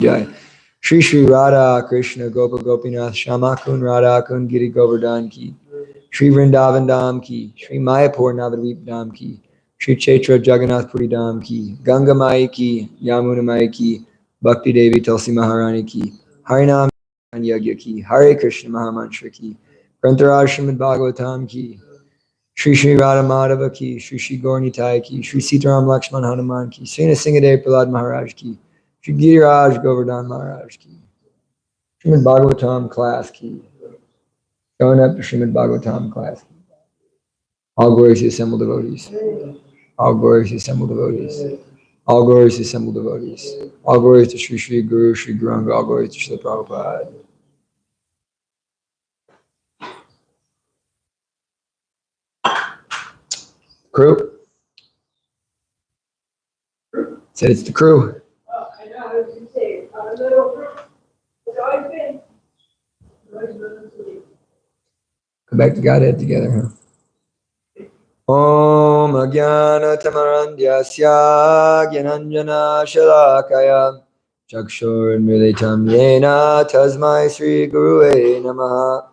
Jai. Shri Shri Radha Krishna Gopa Gopinath Shamakun Radha Kun Giri Govardhan Ki. Shri Vrindavan Dham Ki. Shri Mayapur Navadvip Dham Ki. Shri Chaitra Jagannath Puri Dham Ki. Ganga Mai Ki. Yamuna Mai Ki. Bhakti Devi Tulsi Maharani Ki. Harinam Yagya Ki. Hare Krishna Mahamantra Ki. Grantaraj Srimad Bhagavatam Ki. Shri Shri Radha Madhava Ki. Shri Shri Gaurnitai Ki. Shri Sitaram Lakshman Hanuman Ki. Sri Nasingadev Prahlad Maharaj Ki. Shri Giriraj Govardhan Maharaj Ki. Srimad Bhagavatam class Ki. Showing up to Srimad Bhagavatam class Ki. All glories to assembled devotees. All glories to assembled devotees. All glories to assembled devotees. All glories to Sri Sri Guru, Sri Gauranga. All glories to Srila Prabhupada. Crew. Said it's the crew. I know, I was going to say, a little crew. It's always been. Come back to Godhead together, huh? Om Agyana Tamarandhyasya Gyananjana Shalakaya Chakshur Militam Yena Tasmai Sri Gurue Namaha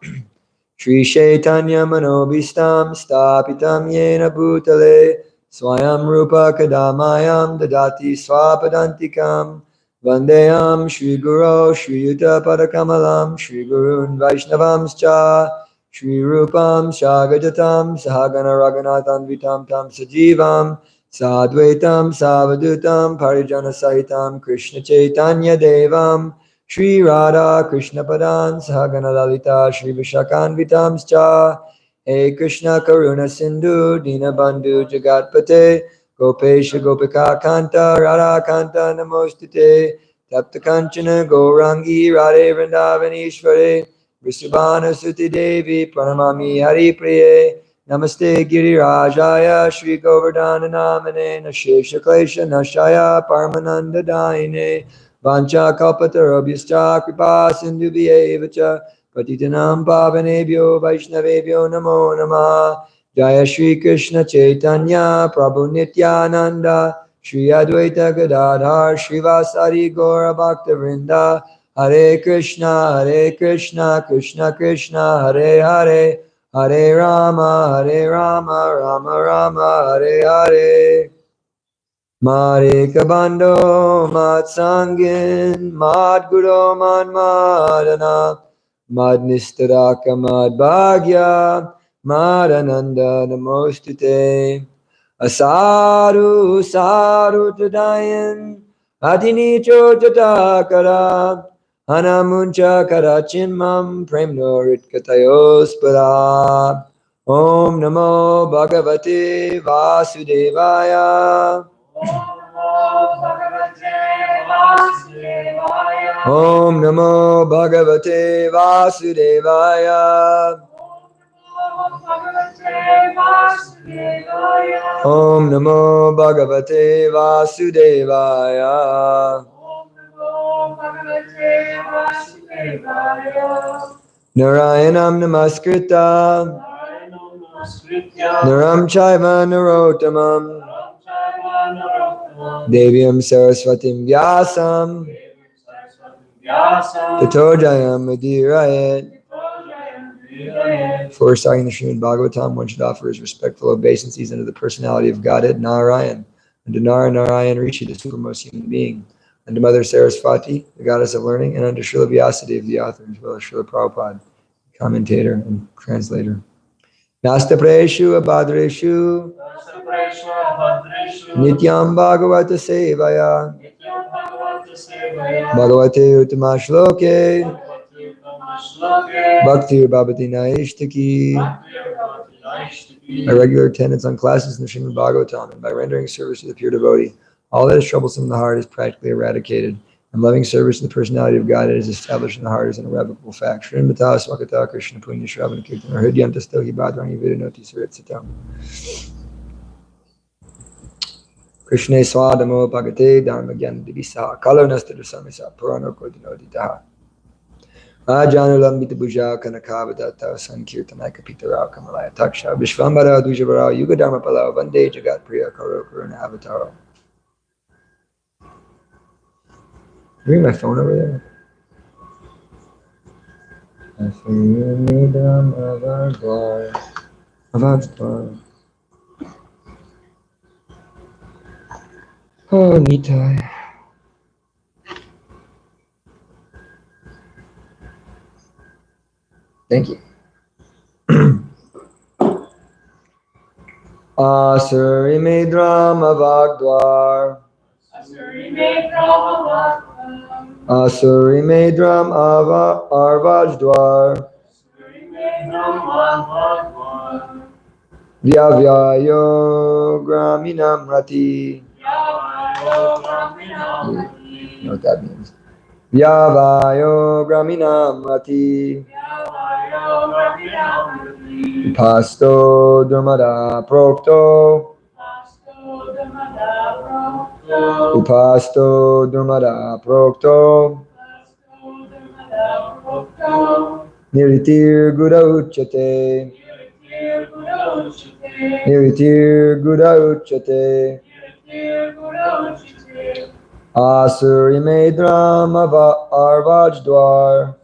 Shri Chaitanya Manobhistam Stapitam Yena Bhutale Swayam Rupa Kadamayam Dadati Swapadantikam Vandeyam Shri Guru Shri Yuta Padakamalam Shri Gurun Vaishnavamscha Shri Rupam Shagajatam Sahagana Raghunatham Vitam Tam Sajivam Sadvaitam Savadutam Parijana Sahitam Krishna Chaitanya Devam Shri Radha Krishna Padan Sahagana Lalita Shri Vishakan Vitam Scha Hey Krishna Karuna Sindhu Dinabandhu Jagatpate Gopesha Gopika Kanta Radha Kanta Namostite Tapta Kanchana Gourangi Radhe Vrindavaneshware Vrishabhana Suti Devi Pranamami Hari Priye Namaste Girirajaya Shri Govardhana Namane Nashesha Klesha Nashaya Parmananda Daine Vancha Kalpatarabhyascha Kripa Sindhu Vyevacha Patitanam Pavanebhyo Vaishnavebhyo Namo Namaha Jaya Shri Krishna Chaitanya Prabhu Nityananda Shri Advaita Gadadhar Srivasari Gaura Bhakta Hare Krishna, Krishna Krishna, Hare Hare, Hare Rama, Rama Rama, Hare Hare. Mare Kabando, Mat Sangin, Mad Guru Man Madana, Mad Nistaraka Mad Bhagya, Mad Ananda Namostute. Asaru Saru Tadayan, Adini Chotatakara, Hanamuncha Karachimam, Premnorit Katayos Om Namo Bhagavate Vasudevaya. Om Namo Bhagavate Vasudevaya. Om Namo Bhagavate Vasudevaya. Narayanam Namaskritam Naram Chaiva Narottamam Devyam Saraswatim Vyasam Tato Jayam Udirayat. Before starting the Srimad Bhagavatam, one should offer his respectful obeisances unto the personality of Godhead Narayan, unto Narayan Rishi, the supermost human being, unto Mother Saraswati, the goddess of learning, and unto Srila Vyasadeva, the author, as well as Srila Prabhupada, commentator and translator. Nasta Preshu Abhadreshu Nityam Bhagavata Sevaya Bhagavate Uttama Shloke Bhakti Bhavati Naishtaki. By regular attendance on classes in the Srimad Bhagavatam and by rendering service to the pure devotee, all that is troublesome in the heart is practically eradicated, and loving service to the personality of God is established in the heart as an irrevocable fact. Srimata Swakata Krishna Punya Shravana Kirtan Hridyanta Stohi Bhadrangi Vidanoti Saritsitam. Krishna Swadamo Bhagate Dharma Gyan Divisa Kalo Nastadasamisa Purano Kodinoditaha. Ajanulambita Bhuja Kanakavadata Sankirtanaka Pitarao Kamalaya Taksha Vishvambara Dujavarao Yugadharma Palao Vande Jagat Priya Karo Karuna Avataro. Read my phone over there. Oh, Nitai. Thank you. Asuri Medram Avagdwar. Asuri Medram Arvajdwar. Vyavyayo Graminam Rati. You know what that means? Vyavayo Graminam Rati. Pasto Durmada Prokto. Upasto Durmada Prokto. Niritir Guda Uchate. Niritir Guda Uchate. Asuri Medram Arvajdwar.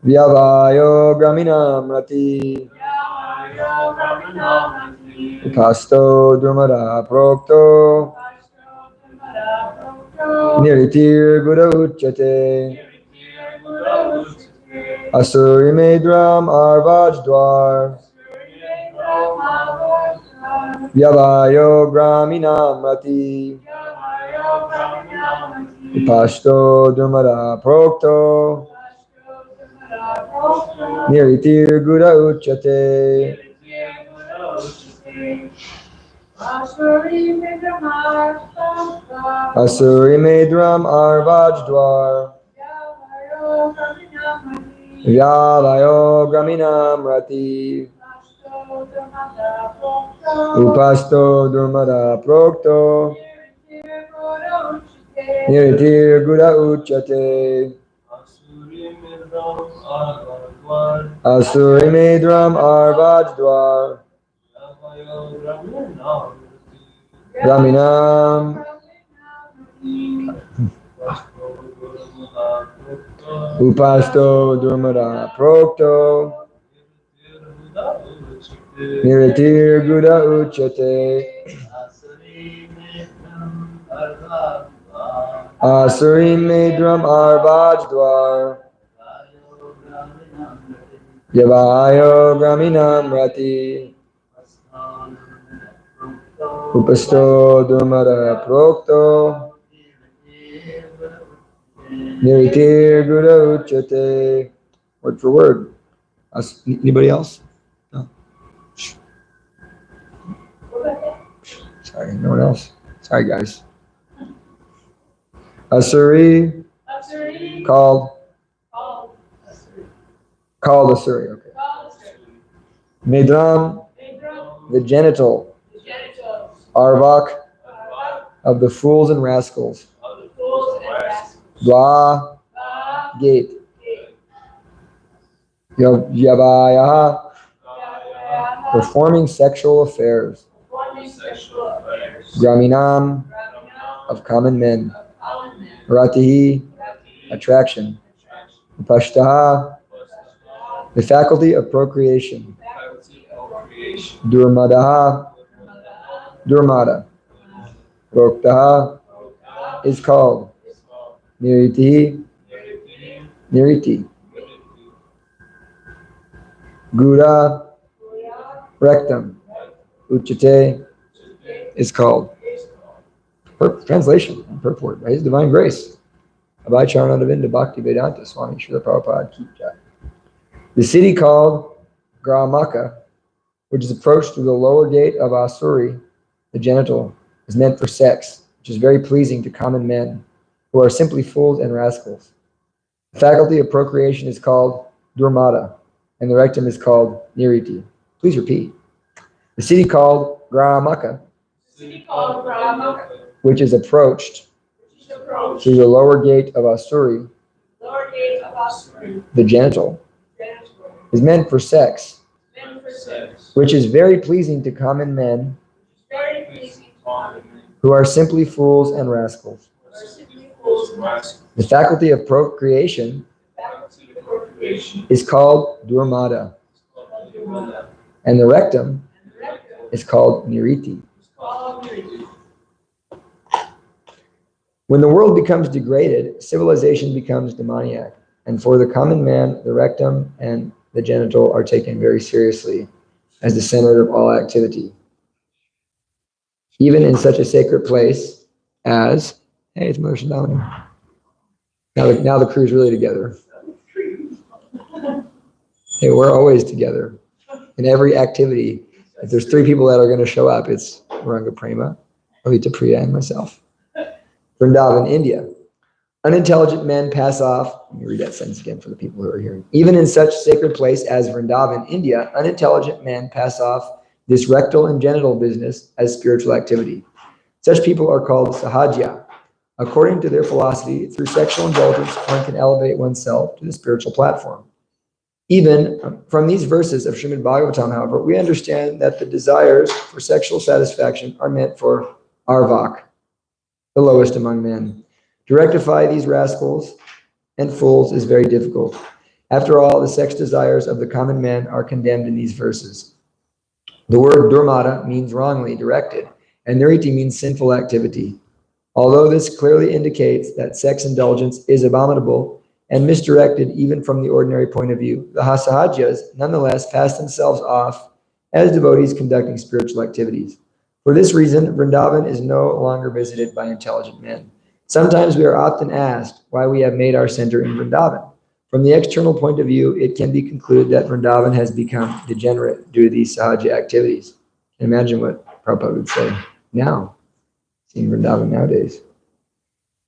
Vyavayo Graminam Rati. Upasto Durmada Prokto. Niritir Guda Uchate. Asuri Medram Arvajdwar Vyavayo Graminam Rati Pashto Durmada Prokto Niritir Gura Uchate Asuri Medram Arvajdwar Vyavayo Graminam Rati Upasto Durmada Prokto Niritir Gura Uchate Asuri Medram Arvajdwar Graminam Upasto Durmada Prokto Niritir Gura Uchate Asuri Medram Arvajdwar Yavayo Graminam Rati Upasto Durmada Prokto Niritir Gura Uchate. Word for word. Anybody else? No. Sorry, no one else. Sorry, guys. Asuri. Called Asuri. Okay. Medram. The genital. Arvak. Of the fools and rascals. Dwa. Gate. Yavaya. Performing sexual affairs. Graminam. Of common men. Ratihi. Attraction. Pashtaha. The faculty of procreation. Durmadaha. Durmada. Roktaha is called. Niriti. Niriti. Gura. Rectum. Uchate is called. Translation and purport by His Divine Grace. Abhay Charanavinda Bhakti Vedanta Swami Srila Prabhupada Ki Jai. The city called Gramaka, which is approached through the lower gate of Asuri, the genital, is meant for sex, which is very pleasing to common men, who are simply fools and rascals. The faculty of procreation is called Durmada, and the rectum is called Niriti. Please repeat. The city called Gramaka, which is approached through the lower gate of Asuri, the genital, is meant for sex, which is very pleasing to common men, who are simply fools and rascals. The faculty of procreation is called Durmada, and the rectum is called Niriti. When the world becomes degraded, civilization becomes demoniac, and for the common man, the rectum and the genital are taken very seriously as the center of all activity. Even in such a sacred place as, hey, it's Mother Shandamani. Now the crew's really together. Hey, we're always together. In every activity, if there's 3 people that are going to show up, it's Gauranga Prema, Rohita Priya, and myself. Vrindavan, India. Unintelligent men pass off, let me read that sentence again for the people who are hearing. Even in such sacred place as Vrindavan, India, unintelligent men pass off this rectal and genital business as spiritual activity. Such people are called sahajya. According to their philosophy, through sexual indulgence, one can elevate oneself to the spiritual platform. Even from these verses of Srimad Bhagavatam, however, we understand that the desires for sexual satisfaction are meant for arvak, the lowest among men. To rectify these rascals and fools is very difficult. After all, the sex desires of the common men are condemned in these verses. The word durmata means wrongly directed, and niriti means sinful activity. Although this clearly indicates that sex indulgence is abominable, and misdirected even from the ordinary point of view. The Hasahajas, nonetheless, pass themselves off as devotees conducting spiritual activities. For this reason, Vrindavan is no longer visited by intelligent men. Sometimes we are often asked why we have made our center in Vrindavan. From the external point of view, it can be concluded that Vrindavan has become degenerate due to these sahaja activities. Imagine what Prabhupada would say now, seeing Vrindavan nowadays.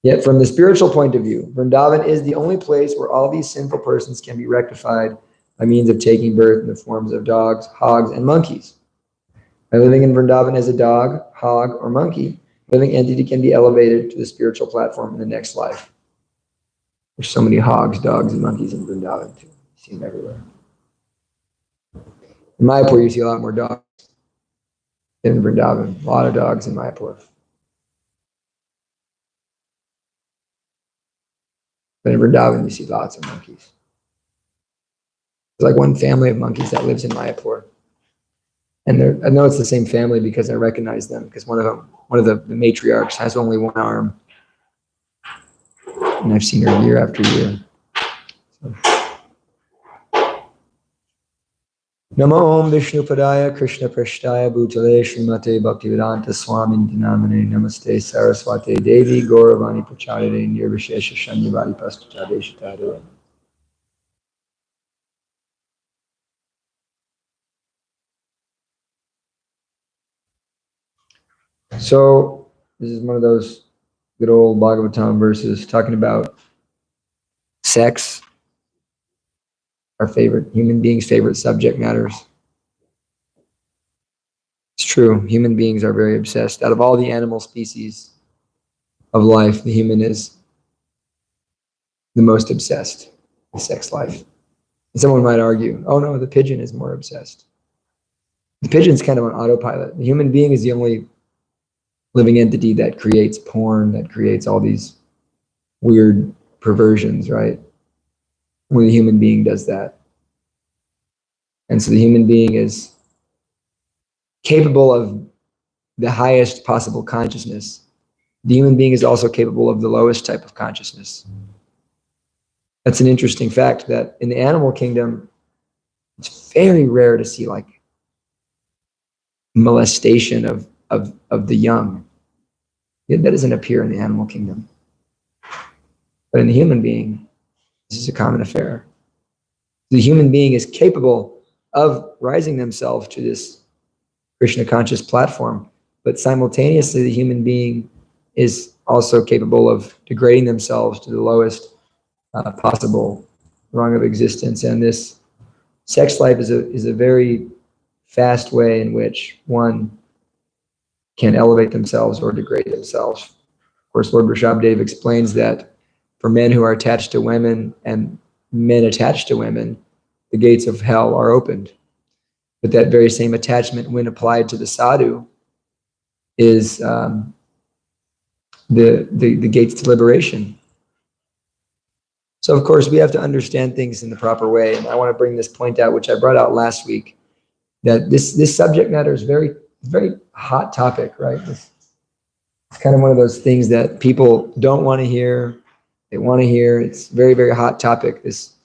Yet from the spiritual point of view, Vrindavan is the only place where all these sinful persons can be rectified by means of taking birth in the forms of dogs, hogs, and monkeys. By living in Vrindavan as a dog, hog, or monkey, living entity can be elevated to the spiritual platform in the next life. There's so many hogs, dogs, and monkeys in Vrindavan too. You see them everywhere. In Mayapur, you see a lot more dogs than in Vrindavan. A lot of dogs in Mayapur. But in Vrindavan, you see lots of monkeys. There's like one family of monkeys that lives in Mayapur. And I know it's the same family because I recognize them, because one of the matriarchs has only one arm. And I've seen her year after year. So. Namo Om Vishnu Padaya Krishna Prashtaya Bhutale Srimate Bhaktivedanta Swami Namane Namaste Saraswate Devi Gauravani Prachadare Nirvishesha Shanyavadi Pastajadeshatare. So this is one of those good old Bhagavatam verses talking about sex, our favorite, human beings' favorite subject matters. It's true, human beings are very obsessed. Out of all the animal species of life, the human is the most obsessed with sex life. And someone might argue, oh no, the pigeon is more obsessed. The pigeon's kind of on autopilot. The human being is the only living entity that creates porn, that creates all these weird perversions, right? Only the human being does that. And so the human being is capable of the highest possible consciousness. The human being is also capable of the lowest type of consciousness. That's an interesting fact, that in the animal kingdom, it's very rare to see like molestation of the young. That doesn't appear in the animal kingdom. But in the human being, this is a common affair. The human being is capable of rising themselves to this Krishna conscious platform, but simultaneously the human being is also capable of degrading themselves to the lowest possible rung of existence. And this sex life is a very fast way in which one can elevate themselves or degrade themselves. Of course, Lord Rishabhdev explains that for men who are attached to women and men attached to women, the gates of hell are opened. But that very same attachment, when applied to the sadhu, is the gates to liberation. So, of course, we have to understand things in the proper way. And I want to bring this point out, which I brought out last week, that this subject matter is very hot topic, right? It's kind of one of those things that people don't want to hear. They want to hear. It's very, very hot topic, this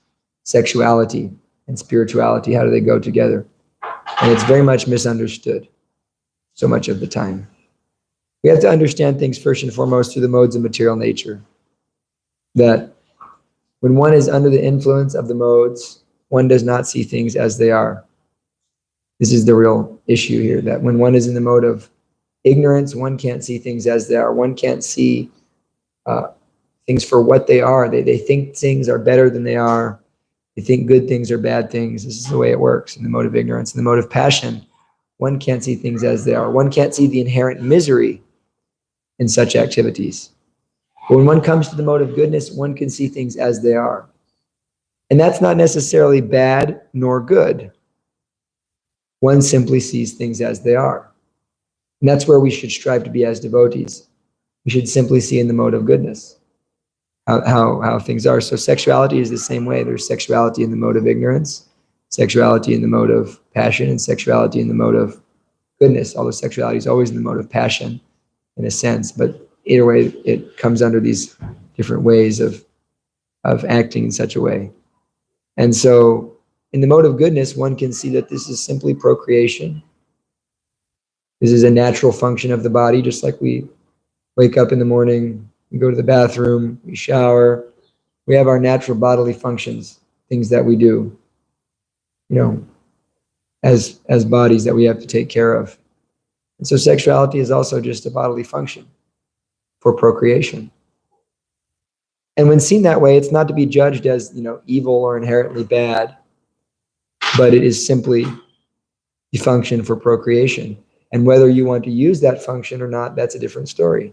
sexuality and spirituality. How do they go together? And it's very much misunderstood so much of the time. We have to understand things first and foremost through the modes of material nature. That when one is under the influence of the modes, one does not see things as they are. This is the real issue here, that when one is in the mode of ignorance, one can't see things as they are. One can't see things for what they are. They think things are better than they are. They think good things are bad things. This is the way it works in the mode of ignorance. In the mode of passion, one can't see things as they are. One can't see the inherent misery in such activities. But when one comes to the mode of goodness, one can see things as they are. And that's not necessarily bad nor good. One simply sees things as they are. And that's where we should strive to be as devotees. We should simply see in the mode of goodness how things are. So sexuality is the same way. There's sexuality in the mode of ignorance, sexuality in the mode of passion, and sexuality in the mode of goodness. Although sexuality is always in the mode of passion in a sense, but either way, it comes under these different ways of of acting in such a way. And so in the mode of goodness, one can see that this is simply procreation. This is a natural function of the body, just like we wake up in the morning, we go to the bathroom, we shower, we have our natural bodily functions, things that we do, as bodies that we have to take care of. And so sexuality is also just a bodily function for procreation. And when seen that way, it's not to be judged as, evil or inherently bad, but it is simply the function for procreation. And whether you want to use that function or not, that's a different story,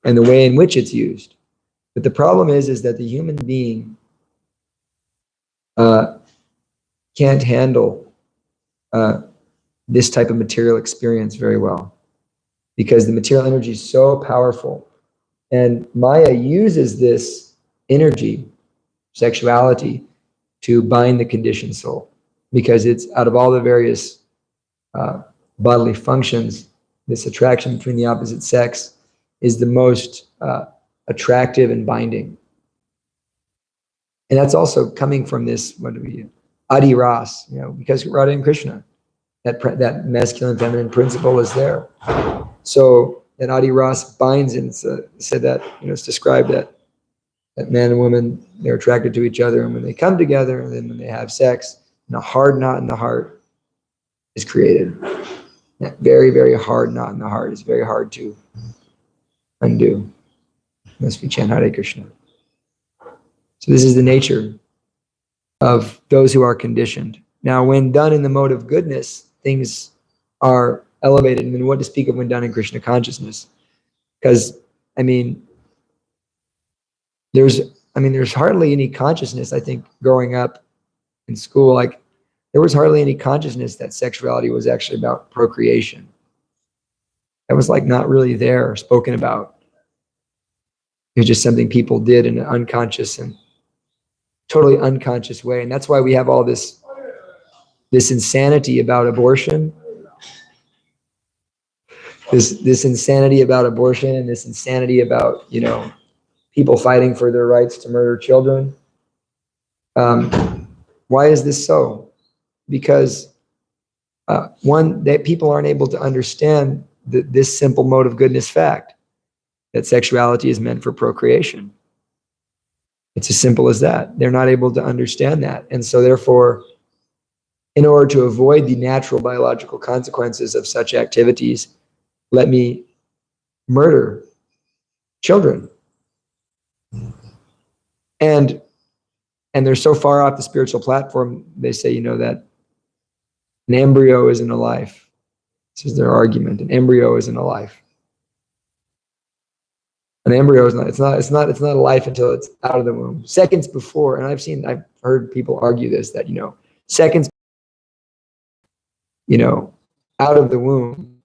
and the way in which it's used. But the problem is that the human being can't handle this type of material experience very well, because the material energy is so powerful. And Maya uses this energy, sexuality, to bind the conditioned soul, because it's, out of all the various bodily functions, this attraction between the opposite sex is the most attractive and binding. And that's also coming from this, Adi Ras, because Radha and Krishna, that masculine feminine principle is there. So that Adi Ras binds, and said that, it's described that man and woman, they're attracted to each other, and when they come together, and then when they have sex, and a hard knot in the heart is created. That very, very hard knot in the heart is very hard to undo, unless we chant Hare Krishna. So this is the nature of those who are conditioned. Now, when done in the mode of goodness, things are elevated. And then what to speak of when done in Krishna consciousness? Because, there's hardly any consciousness, I think, growing up in school. There was hardly any consciousness that sexuality was actually about procreation. That was not really there or spoken about. It was just something people did in an unconscious and totally unconscious way. And that's why we have all this insanity about abortion. This insanity about abortion, and this insanity about, people fighting for their rights to murder children. Why is this so? Because one, that people aren't able to understand this simple mode of goodness fact, that sexuality is meant for procreation. It's as simple as that. They're not able to understand that. And so therefore, in order to avoid the natural biological consequences of such activities, let me murder children. And they're so far off the spiritual platform, they say, that an embryo isn't a life. This is their argument. An embryo isn't a life. An embryo is not. It's not a life until it's out of the womb. Seconds before, and I've heard people argue this, that seconds, out of the womb,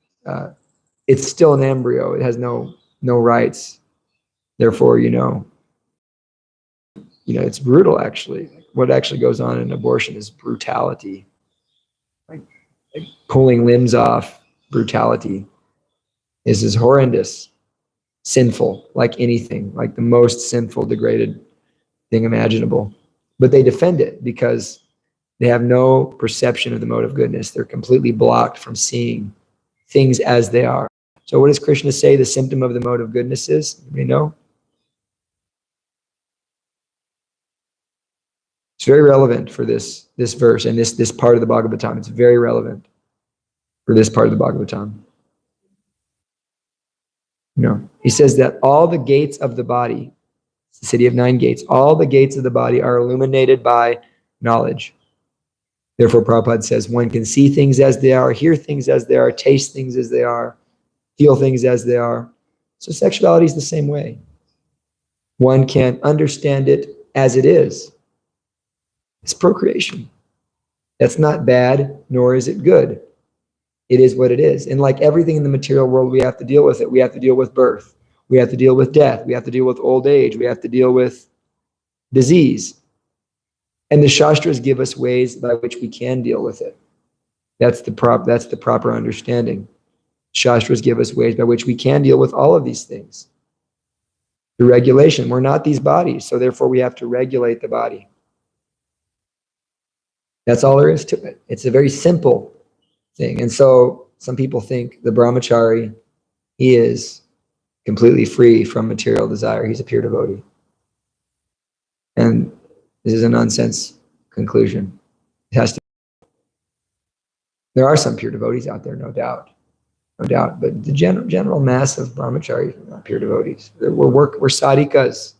it's still an embryo. It has no rights. Therefore, it's brutal. Actually, what actually goes on in abortion is brutality. Like pulling limbs off, brutality is horrendous, sinful, like anything, like the most sinful, degraded thing imaginable. But they defend it because they have no perception of the mode of goodness. They're completely blocked from seeing things as they are. So what does Krishna say the symptom of the mode of goodness is? You know? It's very relevant for this verse and this part of the Bhagavatam. It's very relevant for this part of the Bhagavatam. He says that all the gates of the body, it's the city of 9 gates, all the gates of the body are illuminated by knowledge. Therefore, Prabhupada says one can see things as they are, hear things as they are, taste things as they are, feel things as they are. So sexuality is the same way. One can understand it as it is. It's procreation. That's not bad, nor is it good. It is what it is. And like everything in the material world, we have to deal with it. We have to deal with birth. We have to deal with death. We have to deal with old age. We have to deal with disease. And the Shastras give us ways by which we can deal with it. That's the proper understanding. Shastras give us ways by which we can deal with all of these things. The regulation. We're not these bodies, so therefore we have to regulate the body. That's all there is to it. It's a very simple thing. And so some people think the brahmachari, he is completely free from material desire. He's a pure devotee. And this is a nonsense conclusion. It has to. There are some pure devotees out there, no doubt. No doubt. But the general mass of brahmacharis are not pure devotees. We're sadhikas.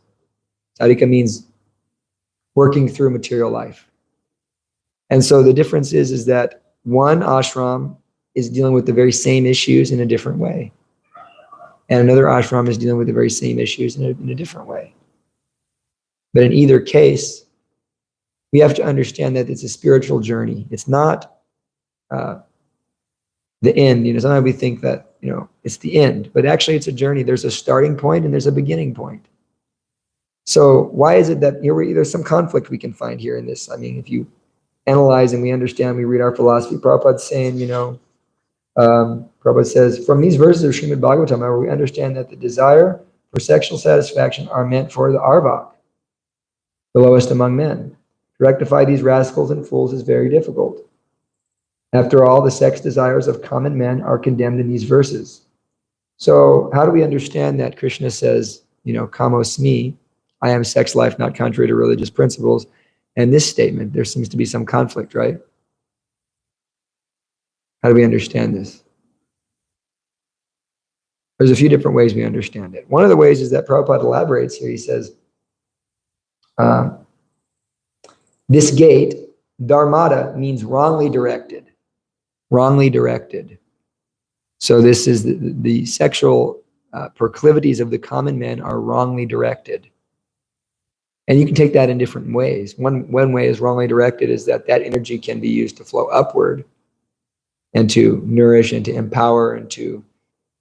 Sadhika means working through material life. And so the difference is that one ashram is dealing with the very same issues in a different way. And another ashram is dealing with the very same issues in a different way. But in either case, we have to understand that it's a spiritual journey. It's not the end. Sometimes we think that, it's the end, but actually it's a journey. There's a starting point and there's a beginning point. So why is it that there's some conflict we can find here in this? I mean, if you analyze and we understand, we read our philosophy, Prabhupada's saying, Prabhupada says, from these verses of Srimad Bhagavatam, however, we understand that the desire for sexual satisfaction are meant for the arvak, the lowest among men. To rectify these rascals and fools is very difficult. After all, the sex desires of common men are condemned in these verses. So how do we understand that Krishna says, kamosmi, I am sex life, not contrary to religious principles? And this statement, there seems to be some conflict, right? How do we understand this? There's a few different ways we understand it. One of the ways is that Prabhupada elaborates here. He says, this gate, dharmata, means wrongly directed. Wrongly directed. So this is the sexual proclivities of the common men are wrongly directed. And you can take that in different ways. One way is wrongly directed is that energy can be used to flow upward and to nourish and to empower and to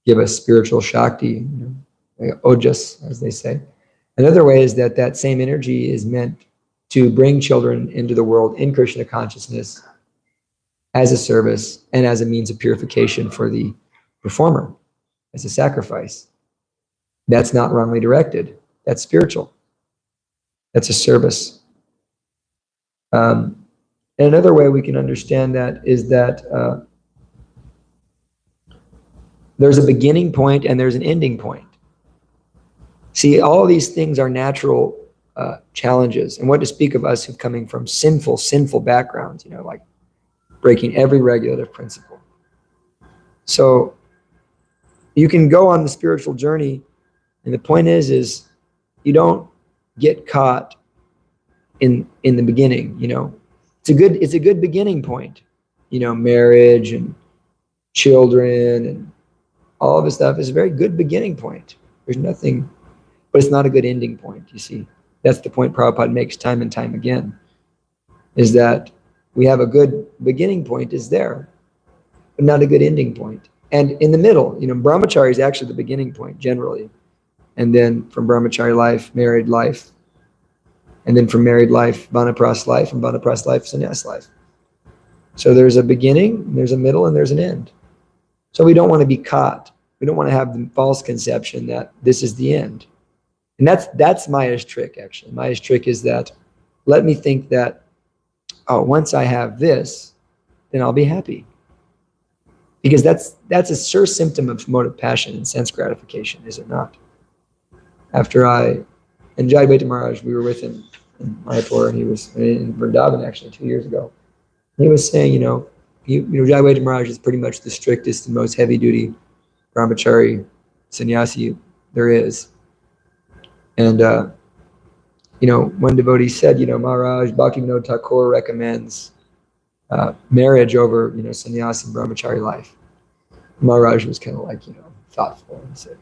give us spiritual shakti, ojas, as they say. Another way is that same energy is meant to bring children into the world in Krishna consciousness as a service and as a means of purification for the performer, as a sacrifice. That's not wrongly directed. That's spiritual. That's a service. And another way we can understand that is that there's a beginning point and there's an ending point. See, all of these things are natural challenges. And what to speak of us who coming from sinful backgrounds, like breaking every regulative principle. So you can go on the spiritual journey, and the point is you don't get caught in the beginning. It's a good beginning point. Marriage and children and all of this stuff is a very good beginning point. There's nothing, but it's not a good ending point. You see, that's the point Prabhupada makes time and time again, is that we have a good beginning point is there, but not a good ending point. And in the middle, brahmachari is actually the beginning point generally. And then from brahmachari life, married life. And then from married life, vanapras life, and vanapras life, sannyas life. So there's a beginning, there's a middle, and there's an end. So we don't want to be caught. We don't want to have the false conception that this is the end. And that's Maya's trick, actually. Maya's trick is that, let me think that, once I have this, then I'll be happy. Because that's a sure symptom of motive passion and sense gratification, is it not? And Jai Bheta Maharaj, we were with him in Mayapur, and he was in Vrindavan actually 2 years ago. He was saying, Jai Bheta Maharaj is pretty much the strictest and most heavy-duty brahmachari sannyasi there is. And one devotee said, Maharaj, Bhaktivinoda Thakur recommends marriage over, sannyas and brahmachari life. Maharaj was kind of like, thoughtful and said,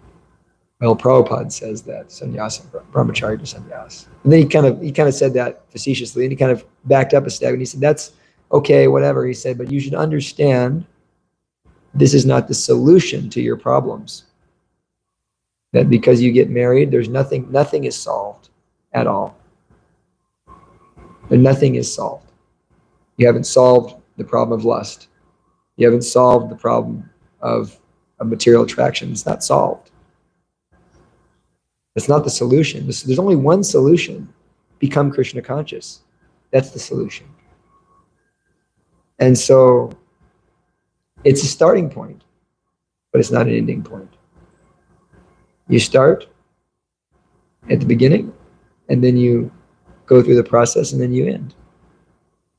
well, Prabhupada says that sannyas and brahmachari to sannyas. And then he kind of said that facetiously, and he kind of backed up a step, and he said, that's okay, whatever. He said, but you should understand this is not the solution to your problems. That because you get married, there's nothing is solved at all. And nothing is solved. You haven't solved the problem of lust. You haven't solved the problem of material attraction. It's not solved. That's not the solution. There's only one solution. Become Krishna conscious. That's the solution. And so it's a starting point, but it's not an ending point. You start at the beginning, and then you go through the process, and then you end.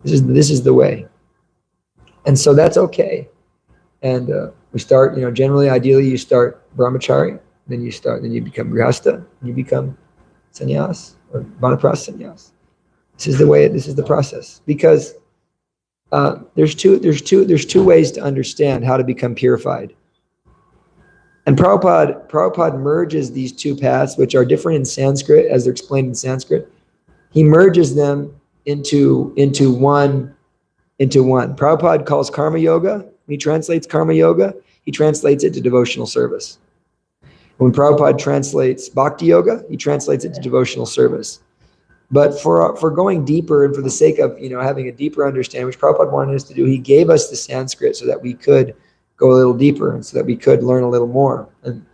This is the way. And so that's okay. And we start, generally, ideally, you start brahmachari, then you become grihastha, and you become sannyas or vanaprastha sannyas. This is the way. This is the process. Because there's two ways to understand how to become purified. And Prabhupada merges these two paths, which are different in Sanskrit, as they're explained in Sanskrit. He merges them into one. Prabhupada calls karma yoga. When he translates karma yoga, he translates it to devotional service. When Prabhupada translates bhakti yoga, he translates it to devotional service. But for going deeper and for the sake of having a deeper understanding, which Prabhupada wanted us to do, he gave us the Sanskrit so that we could go a little deeper and so that we could learn a little more. And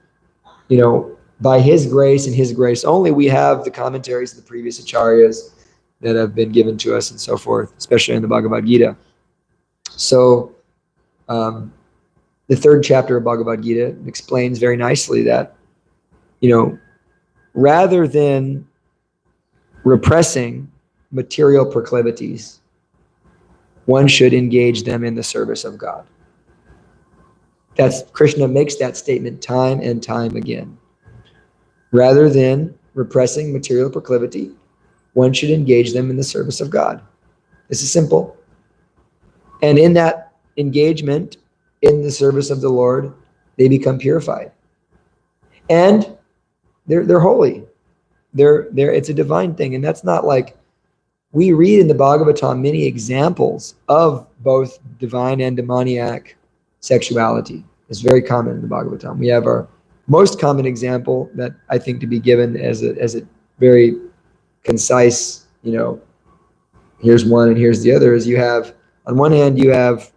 by his grace and his grace only, we have the commentaries of the previous acharyas that have been given to us and so forth, especially in the Bhagavad Gita. So the third chapter of Bhagavad Gita explains very nicely that, rather than repressing material proclivities, one should engage them in the service of God. Krishna makes that statement time and time again. Rather than repressing material proclivity, one should engage them in the service of God. This is simple. And in that engagement, in the service of the Lord, they become purified. And they're holy. It's a divine thing. And that's not like, we read in the Bhagavatam many examples of both divine and demoniac sexuality. It's very common in the Bhagavatam. We have our most common example that I think to be given as a very concise, here's one and here's the other, is you have, on one hand, you have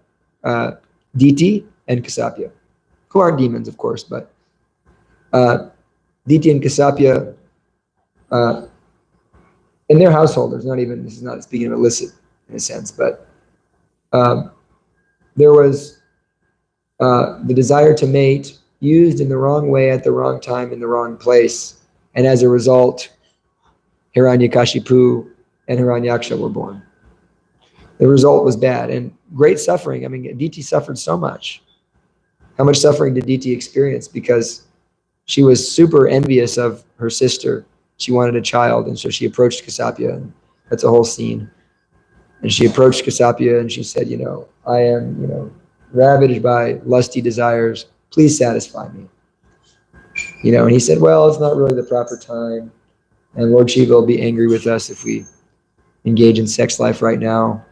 Diti and Kasapya, who aren't demons, of course, but Diti and Kasapya, in their household, this is not speaking of illicit in a sense, but there was the desire to mate used in the wrong way at the wrong time in the wrong place. And as a result, Hiranyakashipu and Hiranyaksha were born. The result was bad and great suffering. I mean, Diti suffered so much. How much suffering did Diti experience? Because she was super envious of her sister. She wanted a child, and so she approached Kasapya, and that's a whole scene. And she approached Kasapya and she said, I am, ravaged by lusty desires. Please satisfy me. And he said, well, it's not really the proper time. And Lord Shiva will be angry with us if we engage in sex life right now.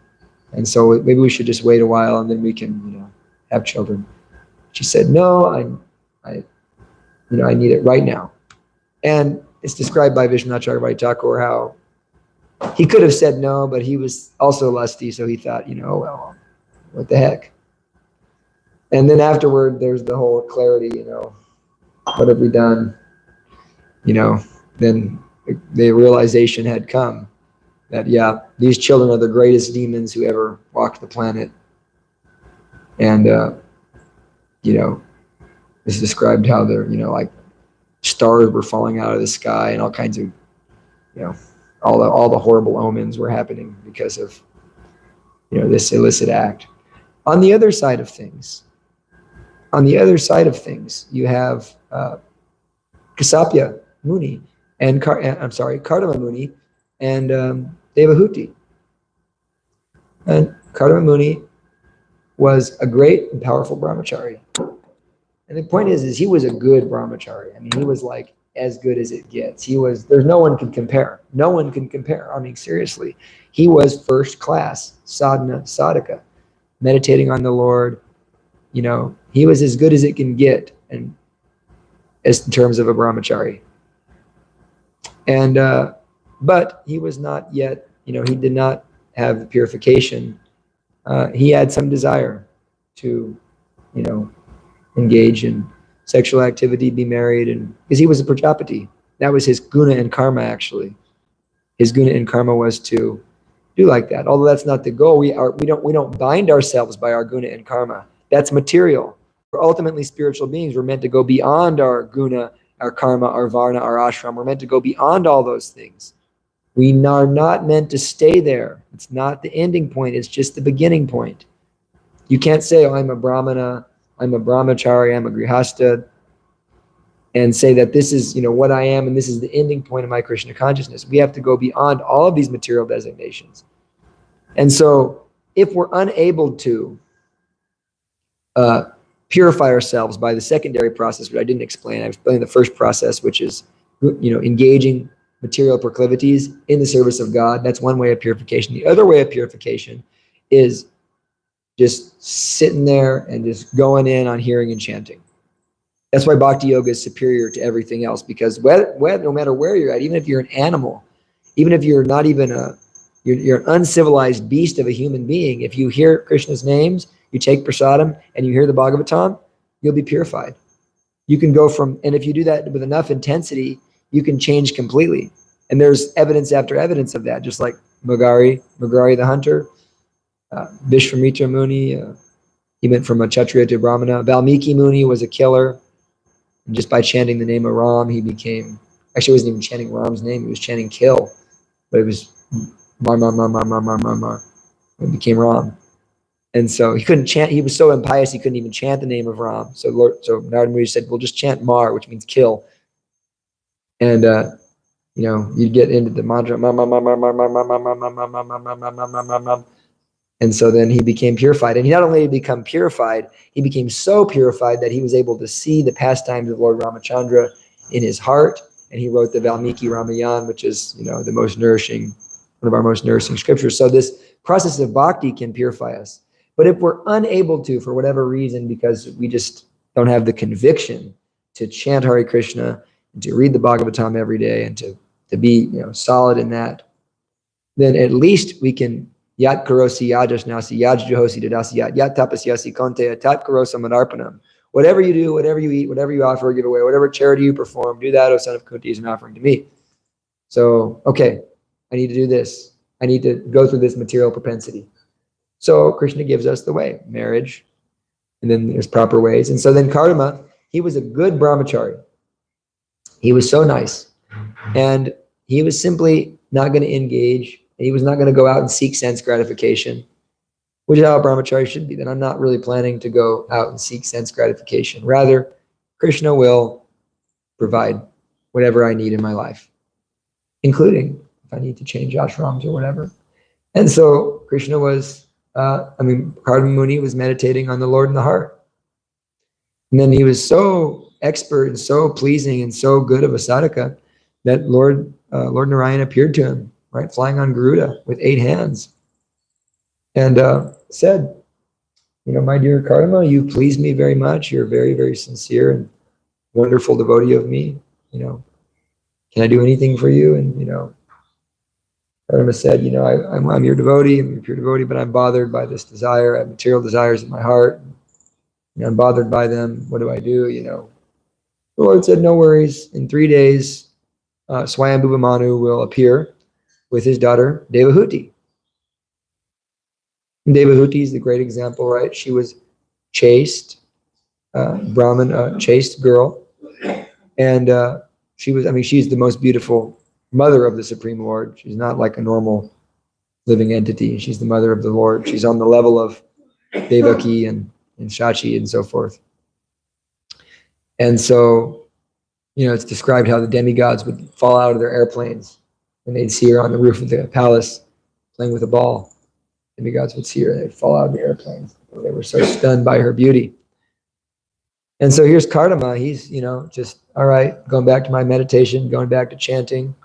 And so maybe we should just wait a while and then we can, have children. She said, no, I need it right now. And it's described by Vishwanath Chakravarti Thakur how he could have said no, but he was also lusty. So he thought, well, what the heck? And then afterward, there's the whole clarity, what have we done? Then the realization had come that, these children are the greatest demons who ever walked the planet. And, it's described how they're, like stars were falling out of the sky and all kinds of, all the horrible omens were happening because of, this illicit act. On the other side of things, you have Kasapya Muni and Kardama Muni and Devahuti. And Kardama Muni was a great and powerful brahmachari. And the point is he was a good brahmachari. I mean, he was like as good as it gets. There's no one can compare. No one can compare. I mean, seriously, he was first class sadhana sadhaka, meditating on the Lord. He was as good as it can get, and as in terms of a brahmachari. And but he was not yet. He did not have the purification. He had some desire to, engage in sexual activity, be married, and because he was a Prajapati. That was his guna and karma, actually. His guna and karma was to do like that. Although that's not the goal. We don't bind ourselves by our guna and karma. That's material. We're ultimately spiritual beings. We're meant to go beyond our guna, our karma, our varna, our ashram. We're meant to go beyond all those things. We are not meant to stay there. It's not the ending point. It's just the beginning point. You can't say, oh, I'm a brahmana, I'm a brahmachari, I'm a grihasta, and say that this is, what I am and this is the ending point of my Krishna consciousness. We have to go beyond all of these material designations. And so if we're unable to purify ourselves by the secondary process, which I didn't explain, I explained the first process, which is, engaging material proclivities in the service of God. That's one way of purification. The other way of purification is just sitting there and just going in on hearing and chanting. That's why bhakti yoga is superior to everything else, because no matter where you're at, even if you're an animal, even if you're not even you're an uncivilized beast of a human being, if you hear Krishna's names, you take prasadam and you hear the Bhagavatam, you'll be purified. You can go and if you do that with enough intensity, you can change completely. And there's evidence after evidence of that, just like Mugari the hunter, Vishvamitra Muni, he went from a Kshatriya to Brahmana. Valmiki Muni was a killer. And just by chanting the name of Ram, he became, actually he wasn't even chanting Ram's name, he was chanting kill. But it was Mar, Mar, Mar, Mar, Mar, Mar, Mar, Mar. It became Ram. And so he couldn't chant, he was so impious, he couldn't even chant the name of Ram. So Narada Muni said, well, just chant Mar, which means kill. And, you'd get into the mantra, Mar, Mar, Mar, Mar, Mar, Mar, Mar, Mar, Mar, Mar, Mar, Mar, Mar, Mar, Mar, Mar, Mar, Mar. And so then he became purified. And he not only became purified, he became so purified that he was able to see the pastimes of Lord Ramachandra in his heart. And he wrote the Valmiki Ramayana, which is, the most nourishing, one of our most nourishing scriptures. So this process of bhakti can purify us. But if we're unable to, for whatever reason, because we just don't have the conviction to chant Hare Krishna and to read the Bhagavatam every day and to be, solid in that, then at least we can Yat karosi yajasnasi yajjuhosi dadasi yat tapasyasi konte tat karosa manarpanam. Whatever you do, whatever you eat, whatever you offer or give away, whatever charity you perform, do that, O son of Kunti, as an offering to me. So, okay, I need to do this. I need to go through this material propensity. So Krishna gives us the way, marriage, and then there's proper ways. And so then Karma, he was a good brahmachari. He was so nice. And he was simply not going to engage. He was not going to go out and seek sense gratification, which is how a brahmachari should be. Then I'm not really planning to go out and seek sense gratification. Rather, Krishna will provide whatever I need in my life, including if I need to change ashrams or whatever. And so Krishna was, Karma Muni was meditating on the Lord in the heart. And then he was so expert and so pleasing and so good of a sadhaka that Lord Narayan appeared to him, right, flying on Garuda with 8 hands, and said, my dear Karma, you please me very much. You're very, very sincere and wonderful devotee of me. Can I do anything for you? And Karma said, I'm your devotee, I'm your pure devotee, but I'm bothered by this desire. I have material desires in my heart. I'm bothered by them. What do I do? The Lord said, no worries. In 3 days, Swayambhuva Manu will appear with his daughter Devahuti. And Devahuti is the great example, right? She was chaste, chaste girl, and she's the most beautiful mother of the Supreme Lord. She's not like a normal living entity. She's the mother of the Lord. She's on the level of Devaki and Shachi and so forth. And so, it's described how the demigods would fall out of their airplanes and they'd see her on the roof of the palace playing with a ball. Demigods would see her and they'd fall out of the airplanes. They were so stunned by her beauty. And so here's Karma. He's, just, all right, going back to my meditation, going back to chanting.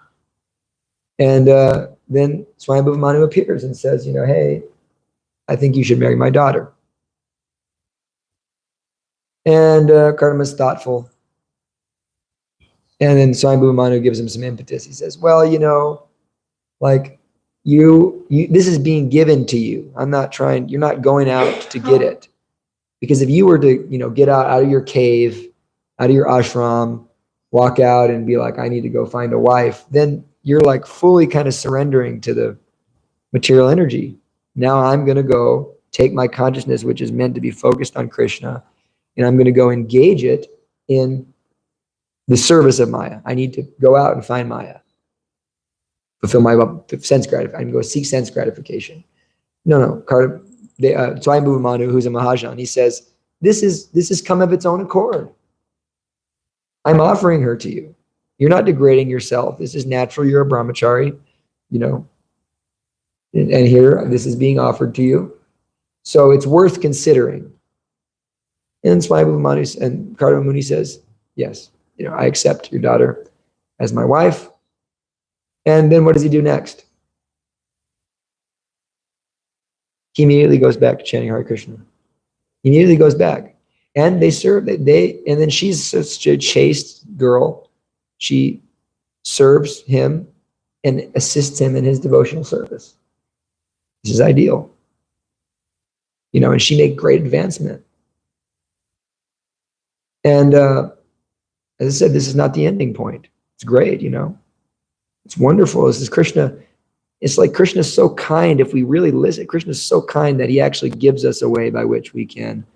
And then Swayambhuva Manu appears and says, hey, I think you should marry my daughter. And Karma's thoughtful. And then Swayambhuva Manu gives him some impetus. He says, well, this is being given to you. You're not going out to get it. Because if you were to, get out of your cave, out of your ashram, walk out and be like, I need to go find a wife, then you're like fully kind of surrendering to the material energy. Now I'm going to go take my consciousness, which is meant to be focused on Krishna, and I'm going to go engage it in the service of Maya. I need to go out and find Maya, fulfill my sense gratification. I'm going to go seek sense gratification. No. Swayambhuva Manu, who's a Mahajan, he says, this has come of its own accord. I'm offering her to you. You're not degrading yourself. This is natural. You're a brahmachari, and here, this is being offered to you. So it's worth considering. And Swayambhuva Manu and Kardama Muni says, yes, I accept your daughter as my wife. And then what does he do next? He immediately goes back to chanting Hare Krishna. He immediately goes back. And they serve, and then she's such a chaste girl. She serves him and assists him in his devotional service. This is ideal. And she made great advancement. And as I said, this is not the ending point. It's great, It's wonderful. This is Krishna. It's like Krishna is so kind. If we really listen, Krishna is so kind that he actually gives us a way by which we can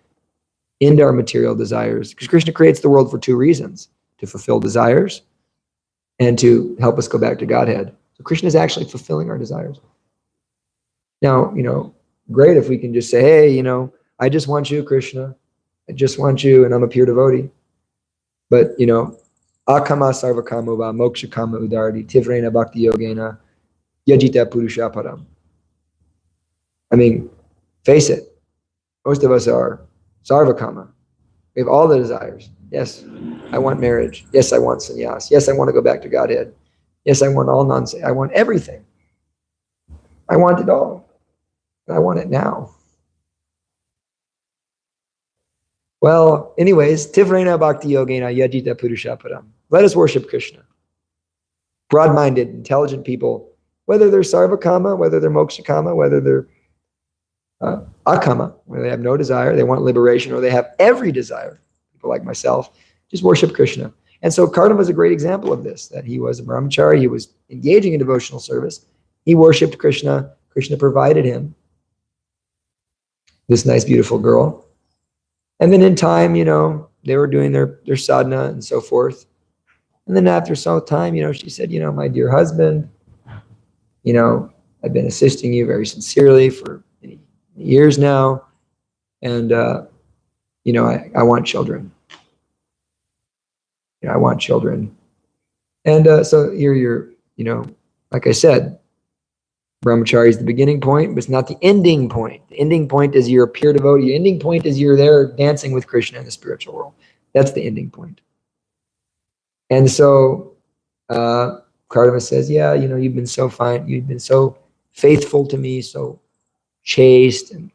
end our material desires. Because Krishna creates the world for two reasons: to fulfill desires and to help us go back to Godhead. So Krishna is actually fulfilling our desires. Now, great if we can just say, hey, I just want you, Krishna. I just want you, and I'm a pure devotee. But, akama sarvakama va moksha kama udardi tivrena bhakti yogena yajita purusha param. I mean, face it. Most of us are sarvakama. We have all the desires. Yes, I want marriage. Yes, I want sannyas. Yes, I want to go back to Godhead. Yes, I want all nonsense. I want everything. I want it all. I want it now. Well, anyways, Tivrena Bhakti Yogena Yajita Purusha Param. Let us worship Krishna. Broad-minded, intelligent people, whether they're sarvakama, whether they're mokshakama, whether they're akama, where they have no desire, they want liberation, or they have every desire, people like myself, just worship Krishna. And so Kardama is a great example of this, that he was a brahmachari, he was engaging in devotional service, he worshipped Krishna, Krishna provided him this nice, beautiful girl. And then in time, they were doing their sadhana and so forth. And then after some time, she said, my dear husband, I've been assisting you very sincerely for many years now. And, I want children. I want children. And so you're, like I said, brahmachari is the beginning point, but it's not the ending point. The ending point is you're a pure devotee. The ending point is you're there dancing with Krishna in the spiritual world. That's the ending point. And so Kardama says, yeah, you've been so fine. You've been so faithful to me, so chaste. And,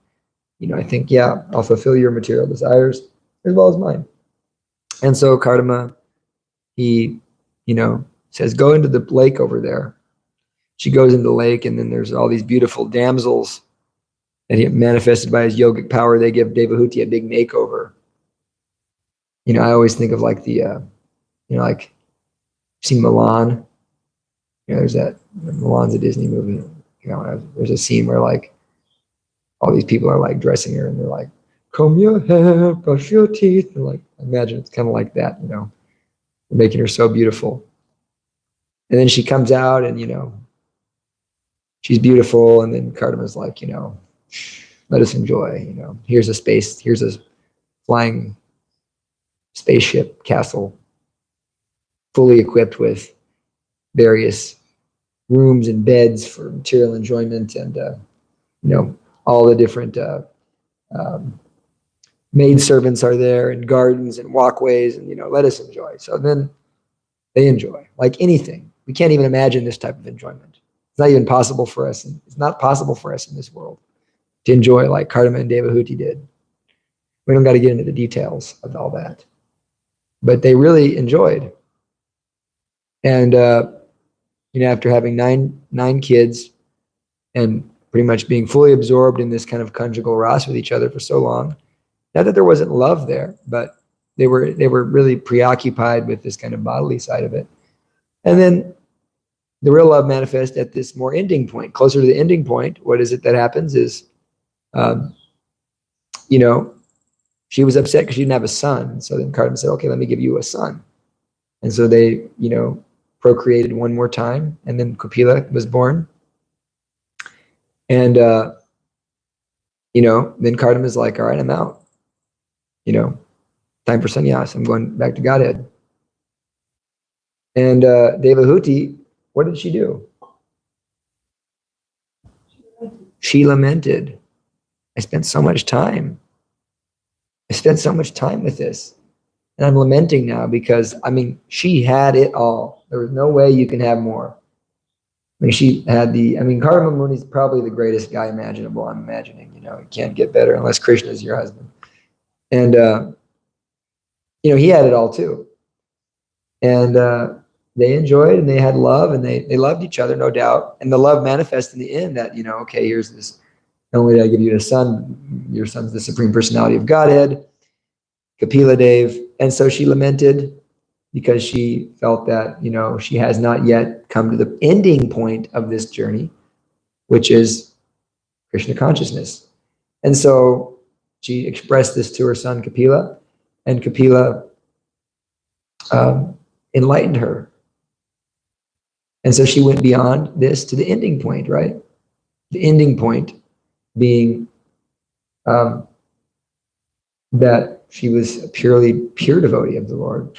I think, yeah, I'll fulfill your material desires as well as mine. And so Kardama, he, says, go into the lake over there. She goes into the lake, and then there's all these beautiful damsels that he manifested by his yogic power. They give Devahuti a big makeover. I always think of like the, like, see Milan. There's that, Milan's a Disney movie. There's a scene where like all these people are like dressing her, and they're like, comb your hair, brush your teeth. And like, imagine it's kind of like that, making her so beautiful. And then she comes out, and she's beautiful, and then Kardama's like, let us enjoy, here's a flying spaceship castle, fully equipped with various rooms and beds for material enjoyment, and all the different maid servants are there, and gardens and walkways, and let us enjoy. So then they enjoy, like anything. We can't even imagine this type of enjoyment. It's not even possible for us. And it's not possible for us in this world to enjoy like Kardama and Devahuti did. We don't got to get into the details of all that. But they really enjoyed. And, after having nine kids and pretty much being fully absorbed in this kind of conjugal rasa with each other for so long, not that there wasn't love there, but they were really preoccupied with this kind of bodily side of it. And then the real love manifests at this more ending point, closer to the ending point. What is it that happens is, you know, she was upset because she didn't have a son. So then Cardamom said, okay, let me give you a son. And so they, you know, procreated one more time, and then Kapila was born. And, you know, then Cardamom is like, all right, I'm out. You know, time for sannyas. I'm going back to Godhead. And Devahuti, what did she do? She lamented. I spent so much time. I spent so much time with this. And I'm lamenting now because, I mean, she had it all. There was no way you can have more. I mean, she had Cardamom Muni is probably the greatest guy imaginable, I'm imagining. You know, you can't get better unless Krishna is your husband. And, you know, he had it all too. And they enjoyed and they had love and they loved each other, no doubt. And the love manifests in the end that, you know, okay, here's this, not only did I give you a son, your son's the Supreme Personality of Godhead, Kapila Dev. And so she lamented because she felt that, you know, she has not yet come to the ending point of this journey, which is Krishna consciousness. And so she expressed this to her son Kapila, and Kapila enlightened her. And so she went beyond this to the ending point, right? The ending point being that she was a pure devotee of the Lord,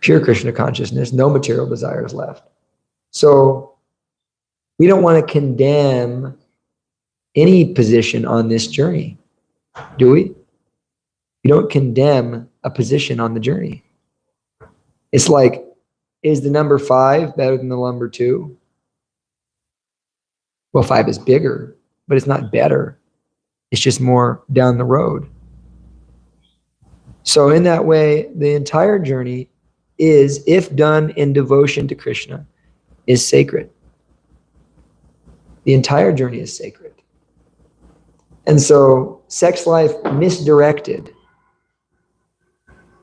pure Krishna consciousness, no material desires left. So we don't want to condemn any position on this journey, do we? We don't condemn a position on the journey. It's like, is the number 5 better than the number 2? Well, 5 is bigger, but it's not better. It's just more down the road. So in that way, the entire journey is, if done in devotion to Krishna, is sacred. The entire journey is sacred. And so sex life misdirected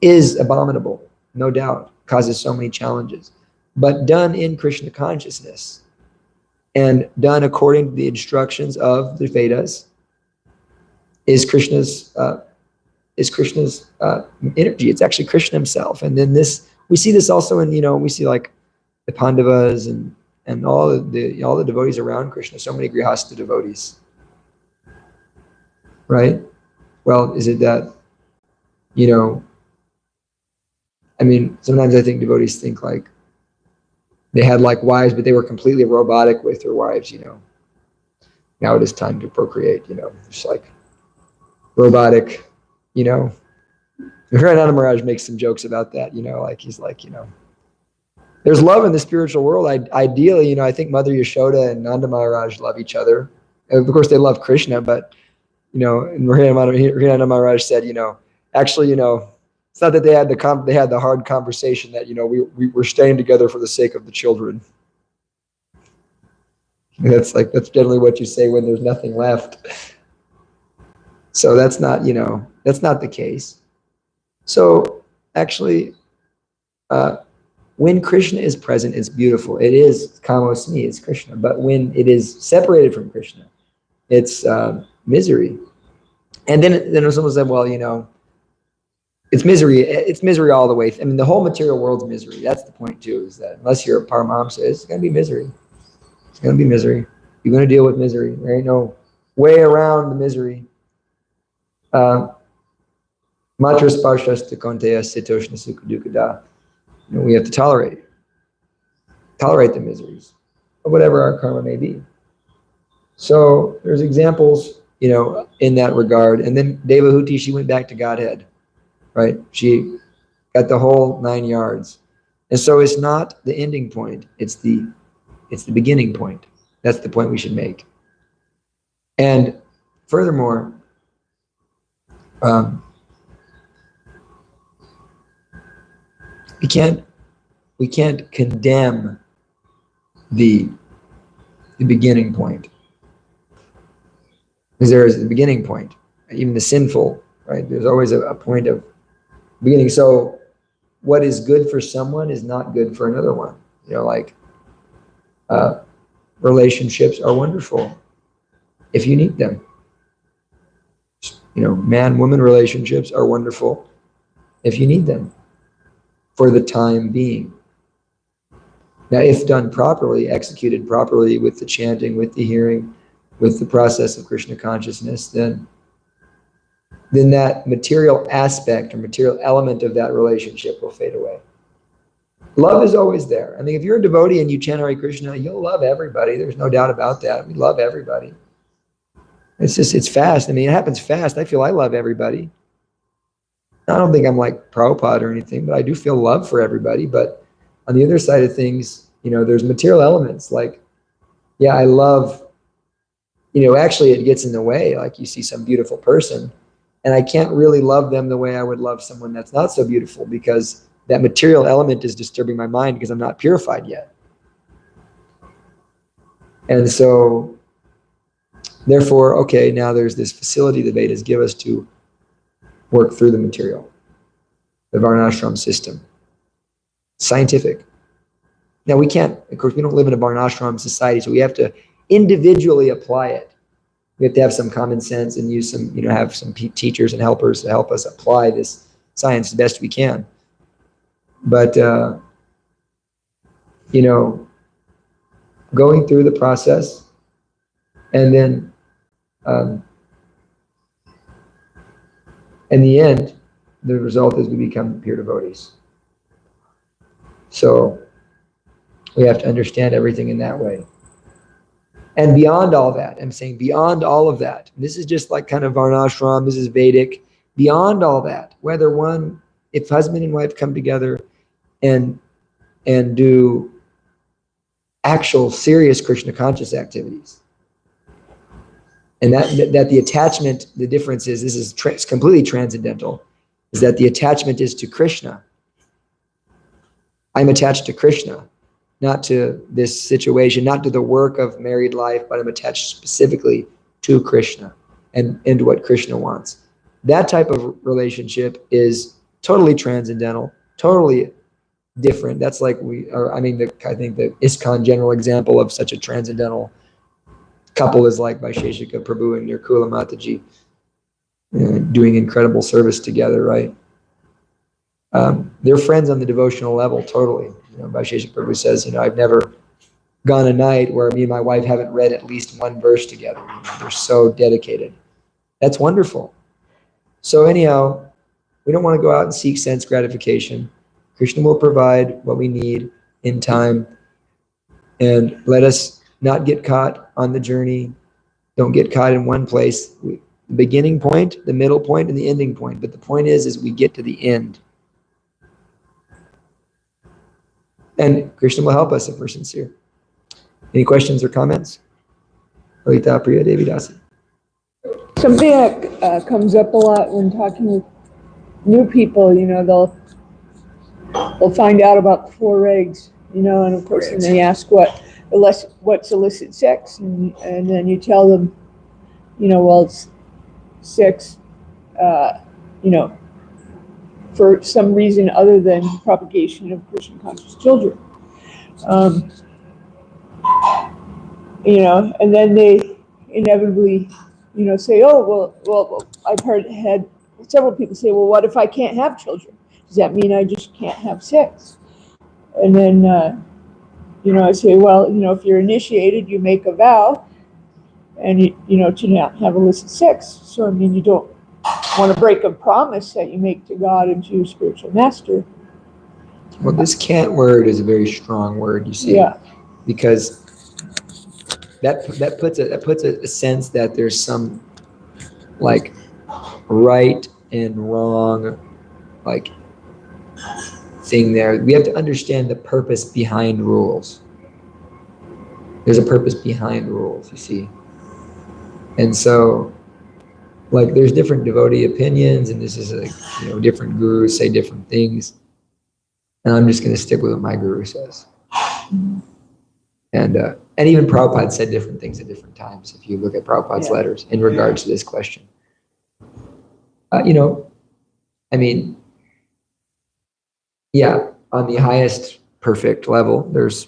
is abominable, no doubt, causes so many challenges. But done in Krishna consciousness and done according to the instructions of the Vedas is Krishna's energy. It's actually Krishna himself. And then this, we see this also in, you know, we see like the Pandavas and all the devotees around Krishna, so many grihastha devotees, right? Well, is it that, you know, I mean, sometimes I think devotees think like they had like wives, but they were completely robotic with their wives, you know. Now it is time to procreate, you know, just like robotic, you know. Ranana Maharaj makes some jokes about that, you know, like he's like, you know, there's love in the spiritual world. Ideally, you know, I think Mother Yashoda and Nanda Maharaj love each other. And of course, they love Krishna, but, you know, and Ranana Maharaj said, you know, actually, you know, it's not that they had the hard conversation that, you know, we were staying together for the sake of the children. That's generally what you say when there's nothing left. So that's not, you know, that's not the case. So actually, when Krishna is present, it's beautiful. It is kamosmi, it's Krishna. But when it is separated from Krishna, it's misery. And then someone said, well, you know, it's misery all the way. I mean, the whole material world's misery. That's the point too, is that unless you're a Paramahamsa, it's going to be misery. It's going to be misery. You're going to deal with misery. There ain't no way around the misery. Matra sparshasta konteya sitoshna sukha dukkha. You know, we have to tolerate the miseries of whatever our karma may be. So there's examples, you know, in that regard. And then Devahuti, she went back to Godhead, right? She got the whole 9 yards. And so it's not the ending point. It's the beginning point. That's the point we should make. And furthermore, we can't condemn the beginning point, because there is the beginning point, even the sinful, right? There's always a point of beginning. So what is good for someone is not good for another one. Like relationships are wonderful if you need them. Man-woman relationships are wonderful if you need them for the time being. Now, if done properly, executed properly with the chanting, with the hearing, with the process of Krishna consciousness, then that material aspect or material element of that relationship will fade away. Love is always there. I mean, if you're a devotee and you chant Hare Krishna, you'll love everybody. There's no doubt about that. We love everybody. It's fast. I mean, it happens fast. I feel I love everybody. I don't think I'm like Prabhupada or anything, but I do feel love for everybody. But on the other side of things, there's material elements like, yeah, I love, actually it gets in the way. Like you see some beautiful person and I can't really love them the way I would love someone that's not so beautiful because that material element is disturbing my mind because I'm not purified yet. And so, therefore, okay, now there's this facility the Vedas give us to work through the material, the varnashram system. Scientific. Now we can't, of course, we don't live in a varnashram society, so we have to individually apply it. We have to have some common sense and use some, have some teachers and helpers to help us apply this science the best we can. But, going through the process and then, in the end, the result is we become pure devotees. So we have to understand everything in that way. And beyond all that, I'm saying beyond all of that, this is just like kind of varnashram, this is Vedic, beyond all that, if husband and wife come together and do actual serious Krishna conscious activities, and that the attachment, the difference is, this is completely transcendental, is that the attachment is to Krishna. I'm attached to Krishna, not to this situation, not to the work of married life, but I'm attached specifically to Krishna and to what Krishna wants. That type of relationship is totally transcendental, totally different. That's like I think the ISKCON general example of such a transcendental couple is like Vaisheshika Prabhu and Nirkula Mataji, doing incredible service together, right? They're friends on the devotional level, totally. Vaisheshika Prabhu says, I've never gone a night where me and my wife haven't read at least one verse together. They're so dedicated. That's wonderful. So anyhow, we don't want to go out and seek sense gratification. Krishna will provide what we need in time, and let us not get caught on the journey. Don't get caught in one place. The beginning point, the middle point, and the ending point. But the point is we get to the end. And Krishna will help us if we're sincere. Any questions or comments? Lalita Priya Devi Dasa. Something that comes up a lot when talking with new people, they'll find out about the four regs, and of course, and they ask what's illicit sex, and then you tell them, well, it's sex, for some reason other than propagation of Krishna conscious children. And then they inevitably, say, oh, well, I've had several people say, well, what if I can't have children? Does that mean I just can't have sex? And then, I say, well, if you're initiated, you make a vow, and to not have illicit sex. So, you don't want to break a promise that you make to God and to your spiritual master. Well, this can't word is a very strong word, you see. Yeah. Because that puts a sense that there's some like right and wrong like thing there. We have to understand the purpose behind rules. There's a purpose behind rules, you see. And so like there's different devotee opinions, and this is different gurus say different things. And I'm just going to stick with what my guru says. And even Prabhupada said different things at different times. If you look at Prabhupada's letters in regards to this question, yeah, on the highest perfect level, there's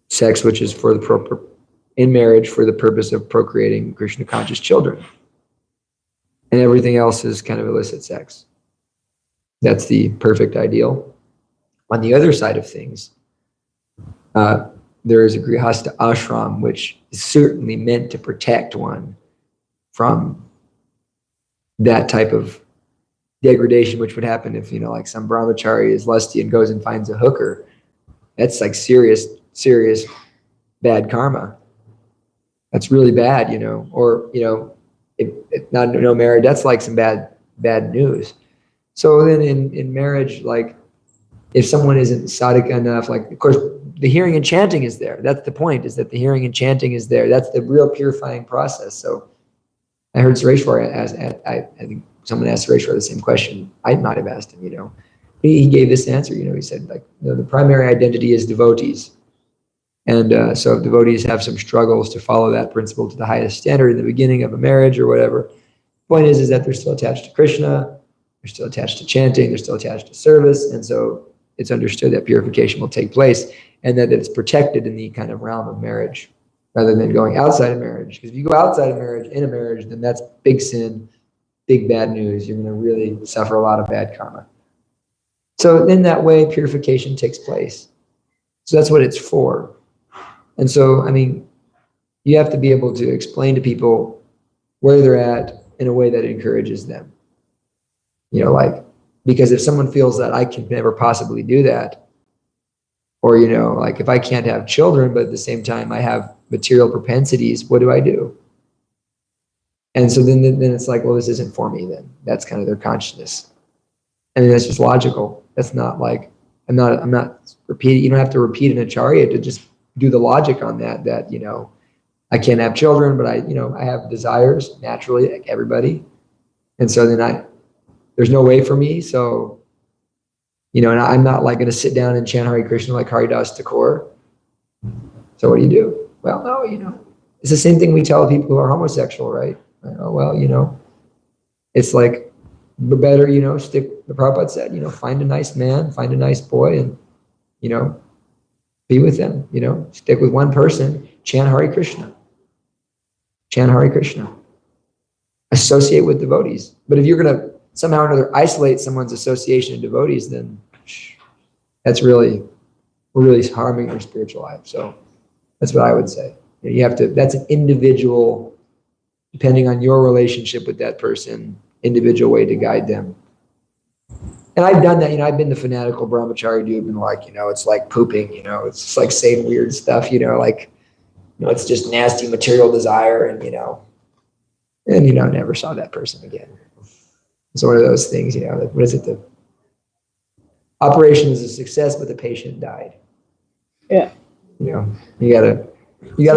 sex, which is for the proper in marriage for the purpose of procreating Krishna conscious children. And everything else is kind of illicit sex. That's the perfect ideal. On the other side of things, there is a grihasta ashram, which is certainly meant to protect one from that type of degradation, which would happen if, like some brahmachari is lusty and goes and finds a hooker. That's like serious bad karma. That's really bad, or, if not no marriage, that's like some bad news. So then in marriage, like if someone isn't sadhika enough, like of course the hearing and chanting is there. That's the point, is that the hearing and chanting is there. That's the real purifying process. So I heard Sureshwar I think someone asked Sureshwar the same question. I might have asked him, he gave this answer, he said like the primary identity is devotees. And so if devotees have some struggles to follow that principle to the highest standard in the beginning of a marriage or whatever, the point is that they're still attached to Krishna, they're still attached to chanting, they're still attached to service, and so it's understood that purification will take place and that it's protected in the kind of realm of marriage rather than going outside of marriage. Because if you go outside of marriage, in a marriage, then that's big sin, big bad news. You're going to really suffer a lot of bad karma. So in that way, purification takes place. So that's what it's for. And so, you have to be able to explain to people where they're at in a way that encourages them. Because if someone feels that I can never possibly do that, or, if I can't have children, but at the same time I have material propensities, what do I do? And so then it's like, well, this isn't for me then. That's kind of their consciousness. And that's just logical. That's not like, I'm not repeating, you don't have to repeat an acharya to just do the logic on that, I can't have children, but I have desires naturally, like everybody. And so then there's no way for me. So, and I'm not like going to sit down and chant Hare Krishna like Haridas Thakur. So what do you do? Well, no, it's the same thing we tell people who are homosexual, right? Well, it's like better, stick, the Prabhupada said, find a nice man, find a nice boy, and, be with them, stick with one person, chant Hare Krishna. Chant Hare Krishna. Associate with devotees. But if you're going to somehow or another isolate someone's association of devotees, then we're really harming their spiritual life. So that's what I would say. That's an individual, depending on your relationship with that person, individual way to guide them. And I've done that, I've been the fanatical brahmachari dude and it's like pooping, it's just like saying weird stuff, it's just nasty material desire and never saw that person again. It's one of those things, what is it? The operation is a success, but the patient died. Yeah. You gotta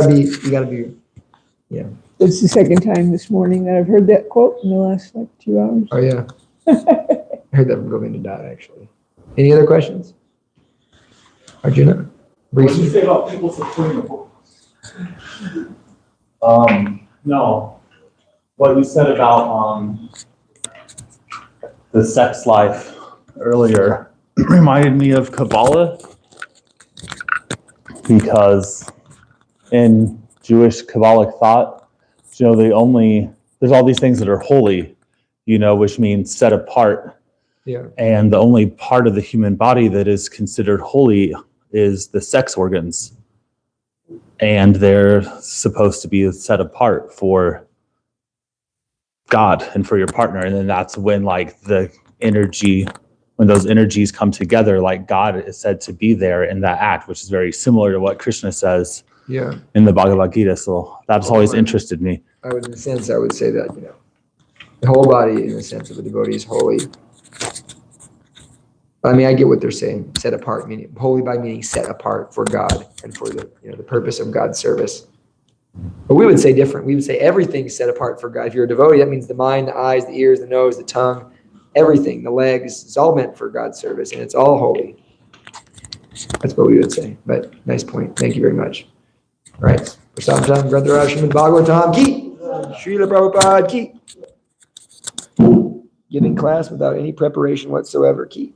be. It's the second time this morning that I've heard that quote in the last 2 hours. Oh yeah. I heard that from Govinda Dad, actually. Any other questions? Arjuna? What did you say about people supporting the book? No. What you said about the sex life earlier reminded me of Kabbalah, because in Jewish Kabbalic thought, there's all these things that are holy, which means set apart. Yeah. And the only part of the human body that is considered holy is the sex organs. And they're supposed to be set apart for God and for your partner. And then that's when when those energies come together, like God is said to be there in that act, which is very similar to what Krishna says in the Bhagavad Gita. So that's always interested me. I would say that, the whole body in the sense of a devotee is holy. I get what they're saying, set apart, meaning holy by meaning set apart for God and for the purpose of God's service. But we would say different. We would say everything's set apart for God. If you're a devotee, that means the mind, the eyes, the ears, the nose, the tongue, everything, the legs, it's all meant for God's service and it's all holy. That's what we would say. But nice point. Thank you very much. All right. Prasadam Granthara Srimad Bhagavatam ki. Srila Prabhupada ki. Giving class without any preparation whatsoever ki.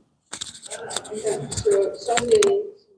So Sunday,